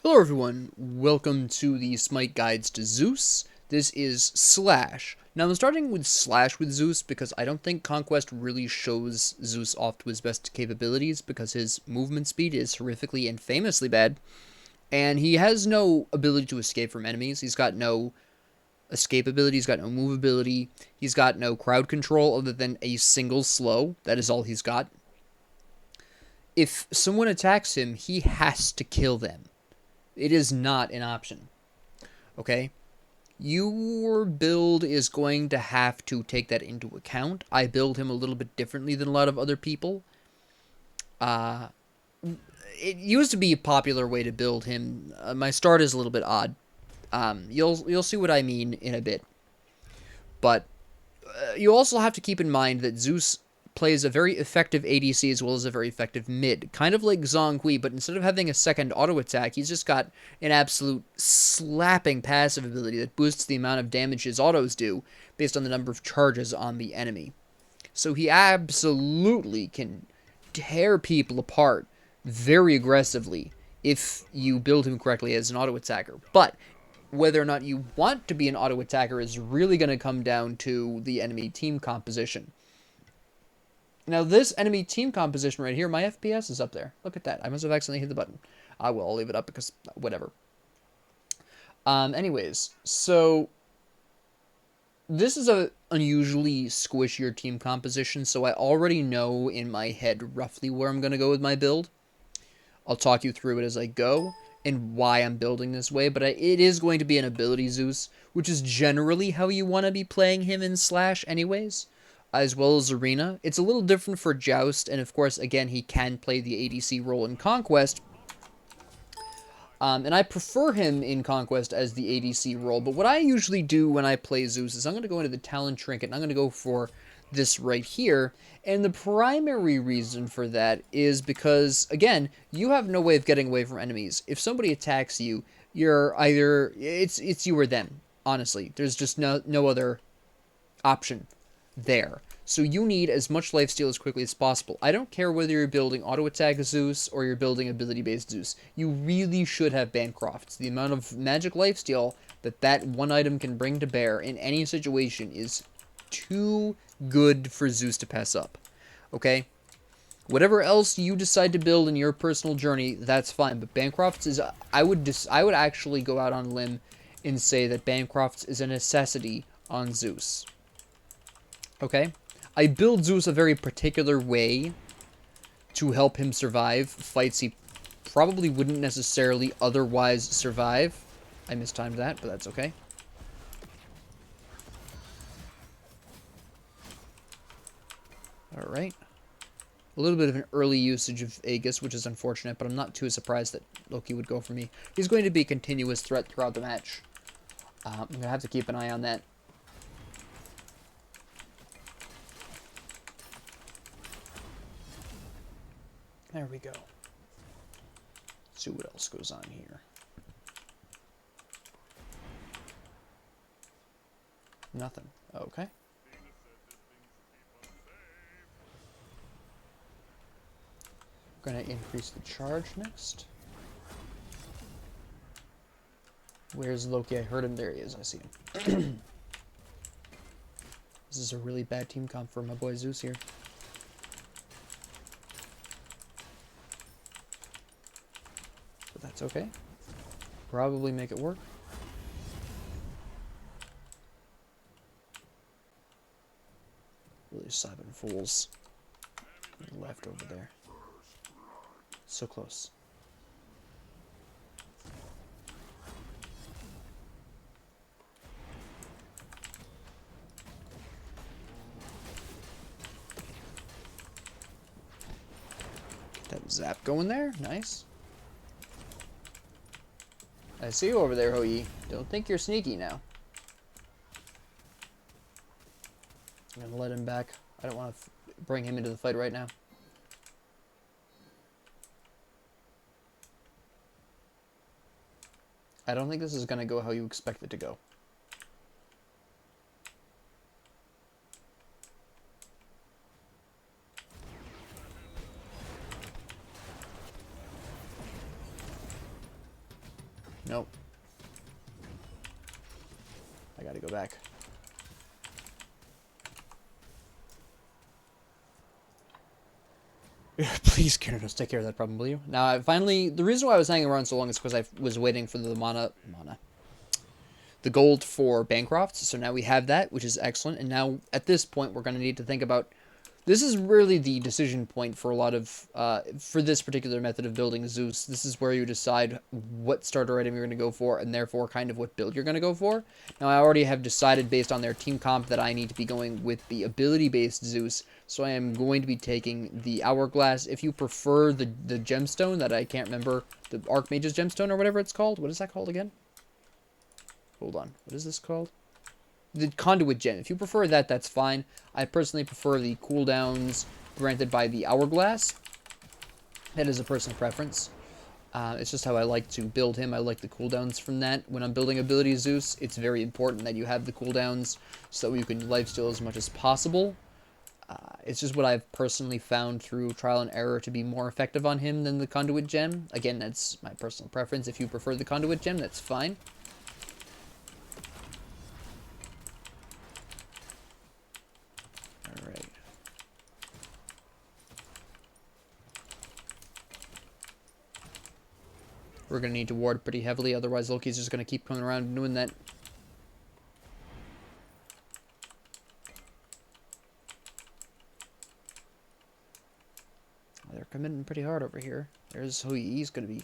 Hello everyone, welcome to the SMITE Guides to Zeus. This is Slash. Now I'm starting with Slash with Zeus because I don't think Conquest really shows Zeus off to his best capabilities because his movement speed is horrifically and famously bad. And he has no ability to escape from enemies. He's got no escape ability, he's got no move ability, he's got no crowd control other than a single slow. That is all he's got. If someone attacks him, he has to kill them. It is not an option. Okay? Your build is going to have to take that into account. I build him a little bit differently than a lot of other people. It used to be a popular way to build him. My start is a little bit odd. You'll see what I mean in a bit. But you also have to keep in mind that Zeus plays a very effective ADC as well as a very effective mid. Kind of like Zhonghui, but instead of having a second auto attack, he's just got an absolute slapping passive ability that boosts the amount of damage his autos do based on the number of charges on the enemy. So he absolutely can tear people apart very aggressively if you build him correctly as an auto attacker. But whether or not you want to be an auto attacker is really going to come down to the enemy team composition. Now, this enemy team composition right here, my FPS is up there. Look at that. I must have accidentally hit the button. I will. I'll leave it up because whatever. Anyways, so this is a unusually squishier team composition, so I already know in my head roughly where I'm going to go with my build. I'll talk you through it as I go and why I'm building this way, but it is going to be an ability Zeus, which is generally how you want to be playing him in Slash anyways, as well as Arena. It's a little different for Joust, and of course, again, he can play the ADC role in Conquest, and I prefer him in Conquest as the ADC role, but what I usually do when I play Zeus is I'm going to go into the Talon Trinket, and I'm going to go for this right here, and the primary reason for that is because, again, you have no way of getting away from enemies. If somebody attacks you, you're either, it's you or them, honestly. There's just no other option there. So you need as much lifesteal as quickly as possible. I don't care whether you're building auto attack Zeus or you're building ability based Zeus. You really should have Bancrofts. The amount of magic lifesteal that one item can bring to bear in any situation is too good for Zeus to pass up. Okay? Whatever else you decide to build in your personal journey, that's fine. But Bancrofts is, I would actually go out on a limb and say that Bancrofts is a necessity on Zeus. Okay? I build Zeus a very particular way to help him survive fights he probably wouldn't necessarily otherwise survive. I mistimed that, but that's okay. Alright. A little bit of an early usage of Aegis, which is unfortunate, but I'm not too surprised that Loki would go for me. He's going to be a continuous threat throughout the match. I'm going to have to keep an eye on that. There we go. Let's see what else goes on here. Nothing. Okay. We're going to increase the charge next. Where's Loki? I heard him. There he is. I see him. This is a really bad team comp for my boy Zeus here. But that's okay. Probably make it work. Really 7 fools left over there. So close. Get that zap going there. Nice. I see you over there, Hou-Yi. Don't think you're sneaky now. I'm gonna let him back. I don't want to bring him into the fight right now. I don't think this is gonna go how you expect it to go. Nope. I gotta go back. Please, Gyarados, take care of that problem, will you? Now, finally, the reason why I was hanging around so long is because I was waiting for the the gold for Bancroft. So now we have that, which is excellent. And now, at this point, we're going to need to think about... This is really the decision point for a lot of... for this particular method of building Zeus. This is where you decide what starter item you're going to go for, and therefore kind of what build you're going to go for. Now, I already have decided, based on their team comp, that I need to be going with the ability-based Zeus. So I am going to be taking the Hourglass. If you prefer the gemstone that I can't remember, the Archmage's gemstone or whatever it's called. What is that called again? Hold on. What is this called? The Conduit Gem. If you prefer that, that's fine. I personally prefer the cooldowns granted by the Hourglass. That is a personal preference. It's just how I like to build him. I like the cooldowns from that. When I'm building ability Zeus, it's very important that you have the cooldowns so that you can lifesteal as much as possible. It's just what I've personally found through trial and error to be more effective on him than the Conduit Gem. Again, that's my personal preference. If you prefer the Conduit Gem, that's fine. Alright. We're going to need to ward pretty heavily, otherwise Loki's just going to keep coming around and doing that. They're committing pretty hard over here. There's he's going to be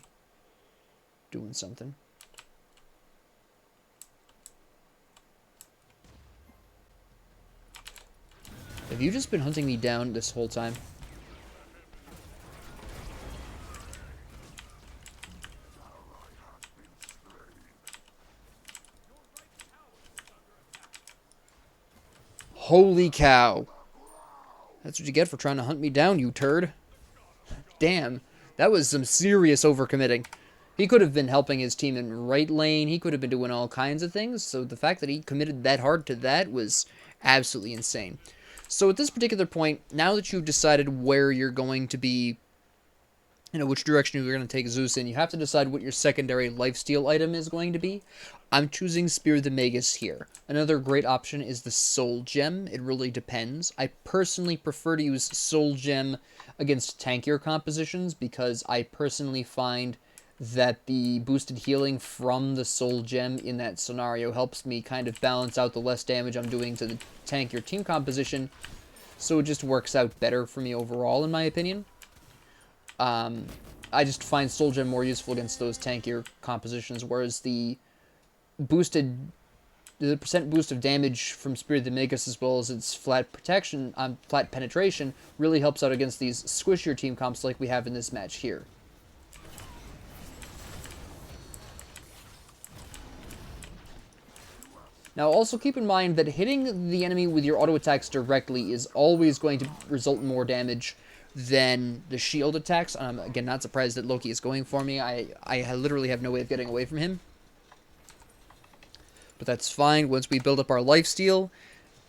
doing something. Have you just been hunting me down this whole time? Holy cow. That's what you get for trying to hunt me down, you turd. Damn, that was some serious overcommitting. He could have been helping his team in right lane. He could have been doing all kinds of things. So the fact that he committed that hard to that was absolutely insane. So at this particular point, now that you've decided where you're going to be, which direction you're going to take Zeus in, you have to decide what your secondary lifesteal item is going to be. I'm choosing Spear the Magus here. Another great option is the Soul Gem. It really depends. I personally prefer to use Soul Gem against tankier compositions because I personally find that the boosted healing from the Soul Gem in that scenario helps me kind of balance out the less damage I'm doing to the tankier team composition. So it just works out better for me overall, in my opinion. I just find Soul Gem more useful against those tankier compositions, whereas the percent boost of damage from Spear of the Magus as well as its flat penetration really helps out against these squishier team comps like we have in this match here. Now also keep in mind that hitting the enemy with your auto attacks directly is always going to result in more damage than the shield attacks. I'm, again, not surprised that Loki is going for me. I literally have no way of getting away from him. But that's fine. Once we build up our lifesteal,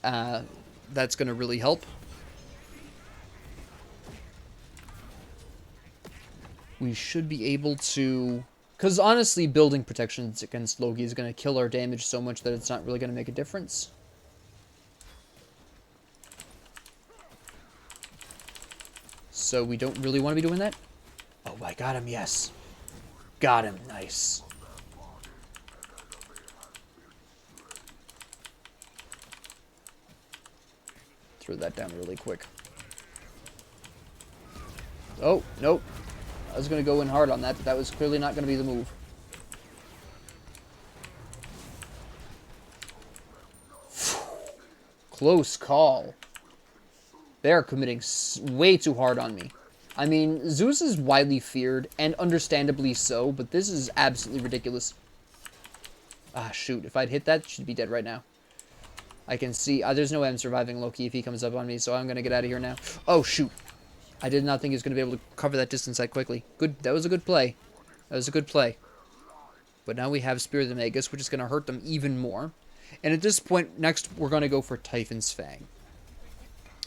that's going to really help. We should be able to... Because honestly, building protections against Loki is going to kill our damage so much that it's not really going to make a difference. So we don't really want to be doing that. Oh, I got him, yes. Got him, nice. Throw that down really quick. Oh, nope. I was going to go in hard on that, but that was clearly not going to be the move. Close call. They're committing way too hard on me. I mean, Zeus is widely feared, and understandably so, but this is absolutely ridiculous. Ah, shoot. If I'd hit that, she'd be dead right now. I can see... there's no way I'm surviving Loki if he comes up on me, so I'm going to get out of here now. Oh, shoot. I did not think he was going to be able to cover that distance that quickly. Good. That was a good play. That was a good play. But now we have Spear of the Magus, which is going to hurt them even more. And at this point, next, we're going to go for Typhon's Fang.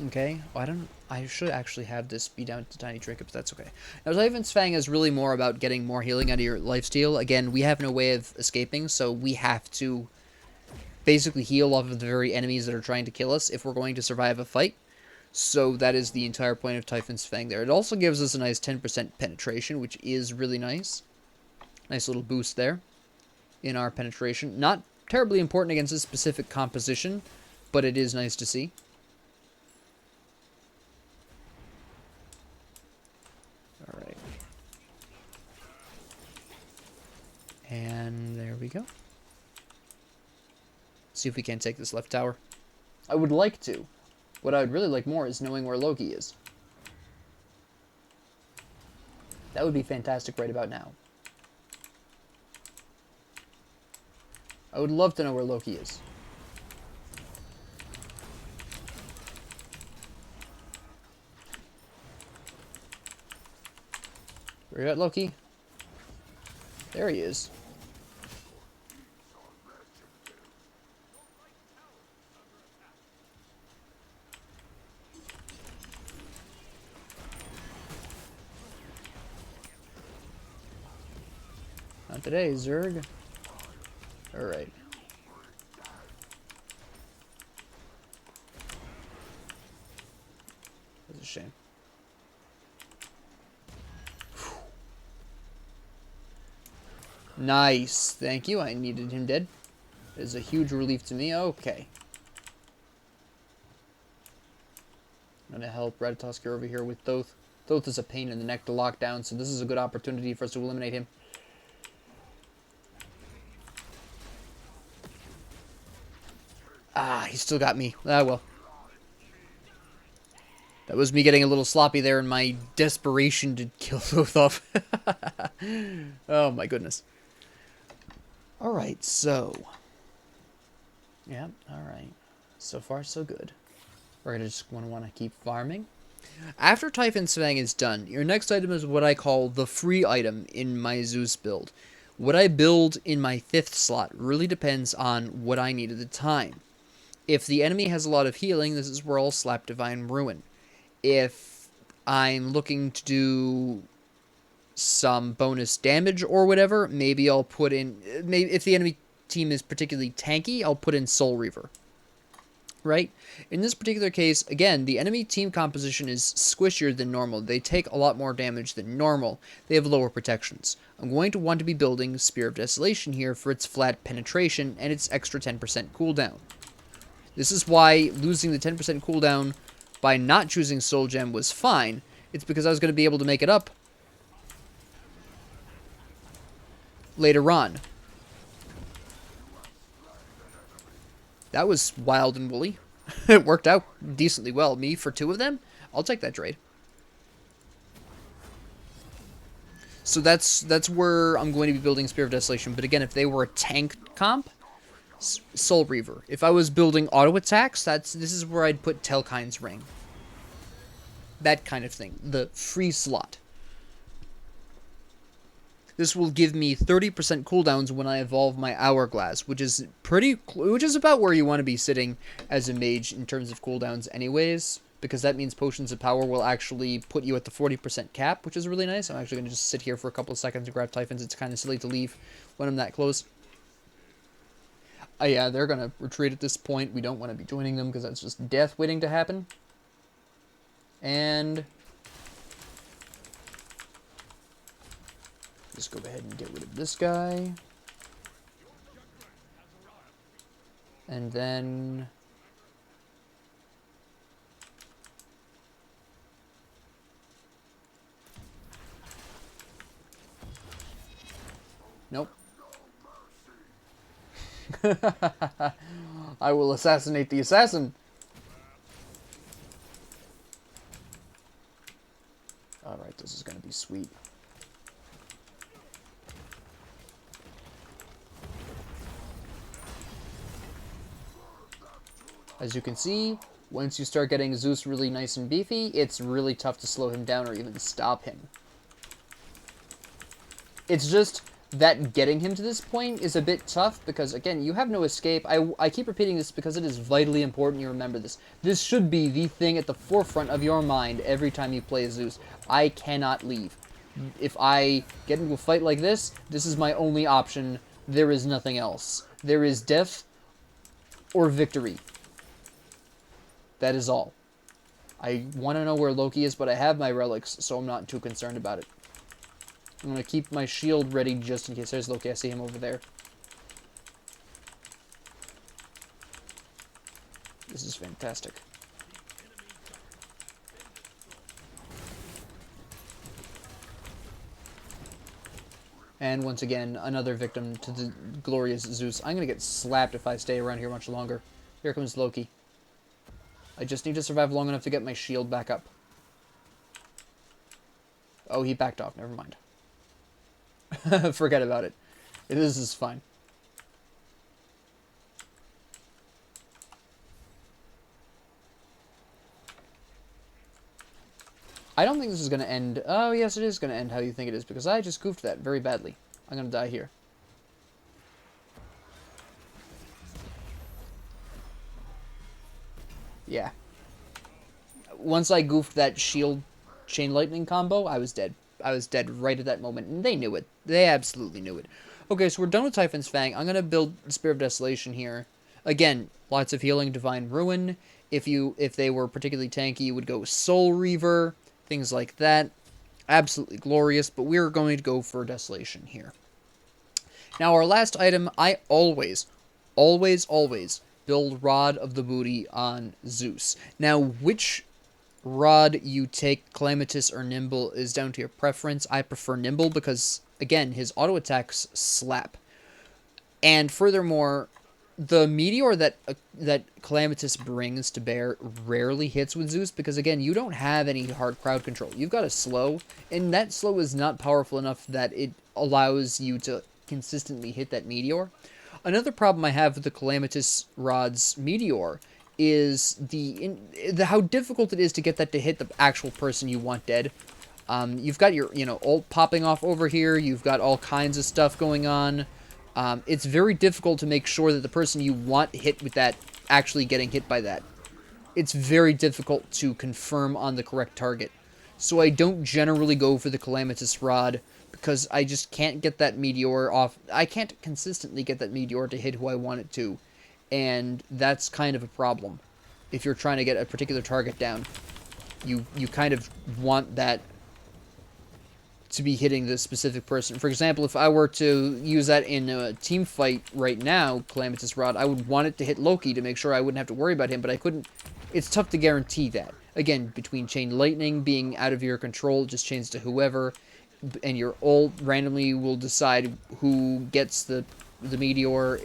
Okay. Oh, I should actually have this be down to tiny trinket, but that's okay. Now, Typhon's Fang is really more about getting more healing out of your lifesteal. Again, we have no way of escaping, so we have to basically heal off of the very enemies that are trying to kill us if we're going to survive a fight. So that is the entire point of Typhon's Fang there. It also gives us a nice 10% penetration, which is really nice. Nice little boost there in our penetration. Not terribly important against a specific composition, but it is nice to see. Alright. And there we go. See if we can't take this left tower. I would like to. What I would really like more is knowing where Loki is. That would be fantastic right about now. I would love to know where Loki is. Where you at, Loki? There he is. Not today, Zerg. Alright. That's a shame. Nice. Thank you. I needed him dead. It is a huge relief to me. Okay. I'm going to help Ratatoskir over here with Thoth. Thoth is a pain in the neck to lock down, so this is a good opportunity for us to eliminate him. Ah, he still got me. Ah, well. That was me getting a little sloppy there in my desperation to kill Thoth off. Oh, my goodness. Alright, so. Yeah, alright. So far, so good. We're going to just want to keep farming. After Typhon's Fang is done, your next item is what I call the free item in my Zeus build. What I build in my 5th slot really depends on what I need at the time. If the enemy has a lot of healing, this is where I'll slap Divine Ruin. If I'm looking to do some bonus damage or whatever, maybe I'll put in... Maybe if the enemy team is particularly tanky, I'll put in Soul Reaver. Right? In this particular case, again, the enemy team composition is squishier than normal. They take a lot more damage than normal. They have lower protections. I'm going to want to be building Spear of Desolation here for its flat penetration and its extra 10% cooldown. This is why losing the 10% cooldown by not choosing Soul Gem was fine. It's because I was going to be able to make it up later on. That was wild and woolly. It worked out decently well. Me for 2 of them? I'll take that trade. So that's where I'm going to be building Spear of Desolation. But again, if they were a tank comp, Soul Reaver. If I was building auto attacks, this is where I'd put Telkine's Ring. That kind of thing. The free slot. This will give me 30% cooldowns when I evolve my Hourglass, which is about where you want to be sitting as a mage in terms of cooldowns anyways, because that means Potions of Power will actually put you at the 40% cap, which is really nice. I'm actually going to just sit here for a couple of seconds and grab Typhons. It's kind of silly to leave when I'm that close. Yeah, they're going to retreat at this point. We don't want to be joining them because that's just death waiting to happen. And just go ahead and get rid of this guy. And then nope. I will assassinate the assassin. Alright, this is going to be sweet. As you can see, once you start getting Zeus really nice and beefy, it's really tough to slow him down or even stop him. It's just that getting him to this point is a bit tough because, again, you have no escape. I keep repeating this because it is vitally important you remember this. This should be the thing at the forefront of your mind every time you play Zeus. I cannot leave. If I get into a fight like this, this is my only option. There is nothing else. There is death or victory. That is all. I want to know where Loki is, but I have my relics, so I'm not too concerned about it. I'm going to keep my shield ready just in case. There's Loki. I see him over there. This is fantastic. And once again, another victim to the glorious Zeus. I'm going to get slapped if I stay around here much longer. Here comes Loki. I just need to survive long enough to get my shield back up. Oh, he backed off. Never mind. Forget about it. This is fine. I don't think this is going to end... Oh, yes, it is going to end how you think it is, because I just goofed that very badly. I'm going to die here. Yeah. Once I goofed that shield chain lightning combo, I was dead. I was dead right at that moment, and they knew it. They absolutely knew it. Okay, so we're done with Typhon's Fang. I'm going to build Spear of Desolation here. Again, lots of healing, Divine Ruin. If they were particularly tanky, you would go Soul Reaver, things like that. Absolutely glorious, but we're going to go for Desolation here. Now, our last item, I always build Rod of the Booty on Zeus. Now, which rod you take, Calamitous or Nimble, is down to your preference. I prefer Nimble because, again, his auto attacks slap. And furthermore, the meteor that Calamitous brings to bear rarely hits with Zeus because, again, you don't have any hard crowd control. You've got a slow, and that slow is not powerful enough that it allows you to consistently hit that meteor. Another problem I have with the Calamitous Rod's meteor is how difficult it is to get that to hit the actual person you want dead. You've got your, ult popping off over here. You've got all kinds of stuff going on. It's very difficult to make sure that the person you want hit with that actually getting hit by that. It's very difficult to confirm on the correct target. So I don't generally go for the Calamitous Rod because I just can't get that meteor off. I can't consistently get that meteor to hit who I want it to. And that's kind of a problem. If you're trying to get a particular target down, you kind of want that to be hitting the specific person. For example, if I were to use that in a team fight right now, Calamitous Rod, I would want it to hit Loki to make sure I wouldn't have to worry about him, but I couldn't. It's tough to guarantee that. Again, between Chain Lightning being out of your control, it just changes to whoever, and your ult randomly will decide who gets the meteor.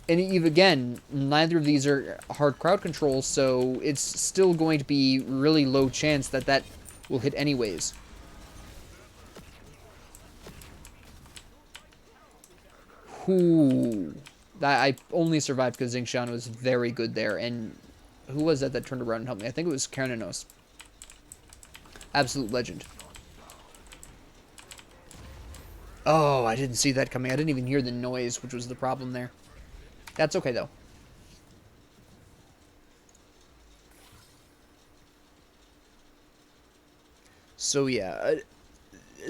And even again, neither of these are hard crowd control, so it's still going to be really low chance that will hit anyways. Ooh. I only survived because Xingshan was very good there, and who was that turned around and helped me? I think it was Karnanos. Absolute legend. Oh, I didn't see that coming. I didn't even hear the noise, which was the problem there. That's okay, though. So, yeah.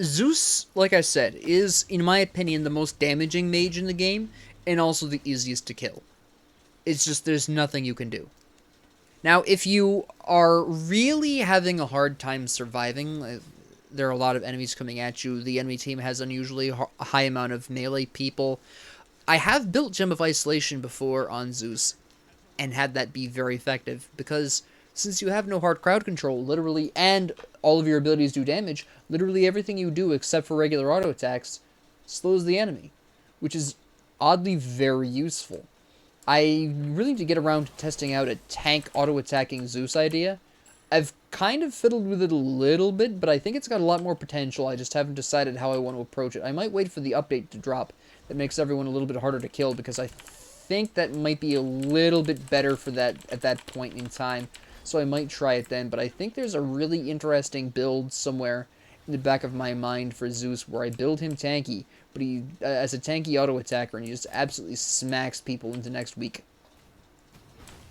Zeus, like I said, is, in my opinion, the most damaging mage in the game, and also the easiest to kill. It's just there's nothing you can do. Now, if you are really having a hard time surviving, there are a lot of enemies coming at you, the enemy team has unusually a high amount of melee people. I have built Gem of Isolation before on Zeus, and had that be very effective, because since you have no hard crowd control, literally, and all of your abilities do damage, literally everything you do, except for regular auto attacks, slows the enemy, which is oddly very useful. I really need to get around to testing out a tank auto-attacking Zeus idea. I've kind of fiddled with it a little bit, but I think it's got a lot more potential. I just haven't decided how I want to approach it. I might wait for the update to drop that makes everyone a little bit harder to kill, because I think that might be a little bit better for that at that point in time. So I might try it then, but I think there's a really interesting build somewhere, in the back of my mind for Zeus where I build him tanky, but he as a tanky auto attacker, and he just absolutely smacks people into next week.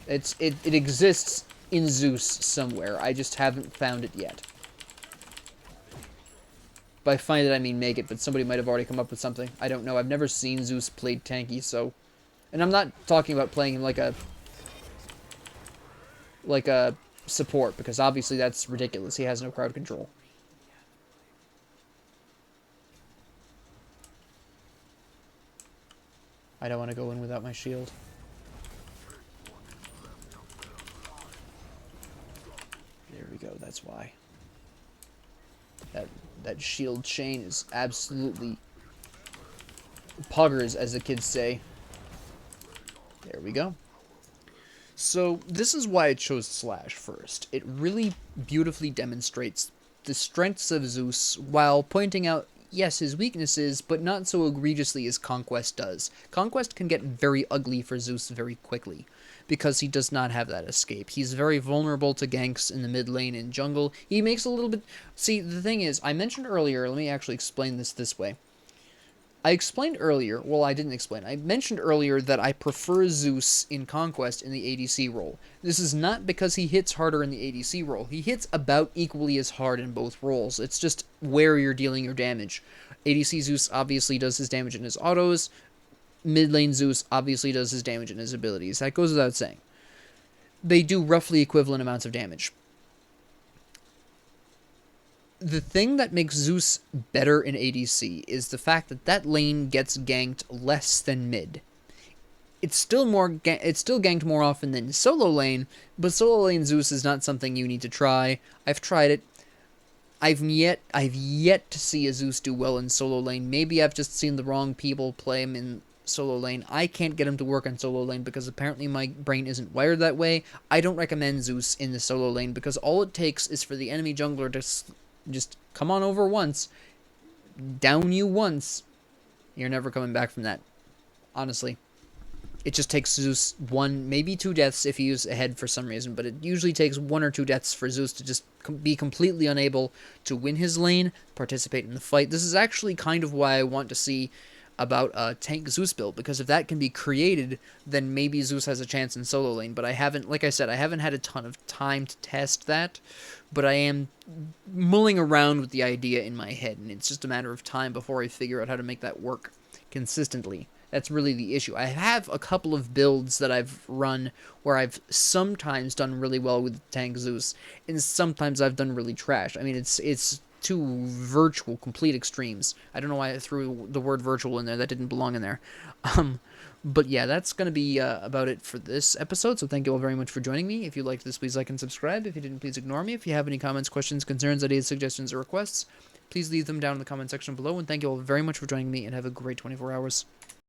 It exists in Zeus somewhere. I just haven't found it yet. By find it, I mean make it, but somebody might have already come up with something. I don't know. I've never seen Zeus played tanky, so... And I'm not talking about playing him like a support, because obviously that's ridiculous. He has no crowd control. I don't want to go in without my shield. There we go, that's why. That shield chain is absolutely puggers, as the kids say. There we go. So, this is why I chose Slash first. It really beautifully demonstrates the strengths of Zeus while pointing out, yes, his weaknesses, but not so egregiously as Conquest does. Conquest can get very ugly for Zeus very quickly, because he does not have that escape. He's very vulnerable to ganks in the mid lane and jungle. He makes a little bit... See, the thing is, I mentioned earlier, let me actually explain this way. I explained earlier, well, I didn't explain. I mentioned earlier that I prefer Zeus in Conquest in the ADC role. This is not because he hits harder in the ADC role. He hits about equally as hard in both roles. It's just where you're dealing your damage. ADC Zeus obviously does his damage in his autos. Mid lane Zeus obviously does his damage in his abilities. That goes without saying. They do roughly equivalent amounts of damage. The thing that makes Zeus better in ADC is the fact that that lane gets ganked less than mid. It's still ganked more often than solo lane, but solo lane Zeus is not something you need to try. I've tried it. I've yet to see a Zeus do well in solo lane. Maybe I've just seen the wrong people play him in solo lane. I can't get him to work on solo lane because apparently my brain isn't wired that way. I don't recommend Zeus in the solo lane because all it takes is for the enemy jungler to just come on over once, down you once, you're never coming back from that. Honestly. It just takes Zeus 1, maybe 2 deaths if he is ahead for some reason, but it usually takes 1 or 2 deaths for Zeus to just be completely unable to win his lane, participate in the fight. This is actually kind of why I want to see about a tank Zeus build, because if that can be created, then maybe Zeus has a chance in solo lane, but I haven't, like I said, I haven't had a ton of time to test that, but I am mulling around with the idea in my head, and it's just a matter of time before I figure out how to make that work consistently. That's really the issue. I have a couple of builds that I've run where I've sometimes done really well with tank Zeus, and sometimes I've done really trash. I mean, it's two virtual, complete extremes. I don't know why I threw the word virtual in there. That didn't belong in there. But yeah, that's going to be about it for this episode, so thank you all very much for joining me. If you liked this, please like and subscribe. If you didn't, please ignore me. If you have any comments, questions, concerns, ideas, suggestions, or requests, please leave them down in the comment section below, and thank you all very much for joining me, and have a great 24 hours.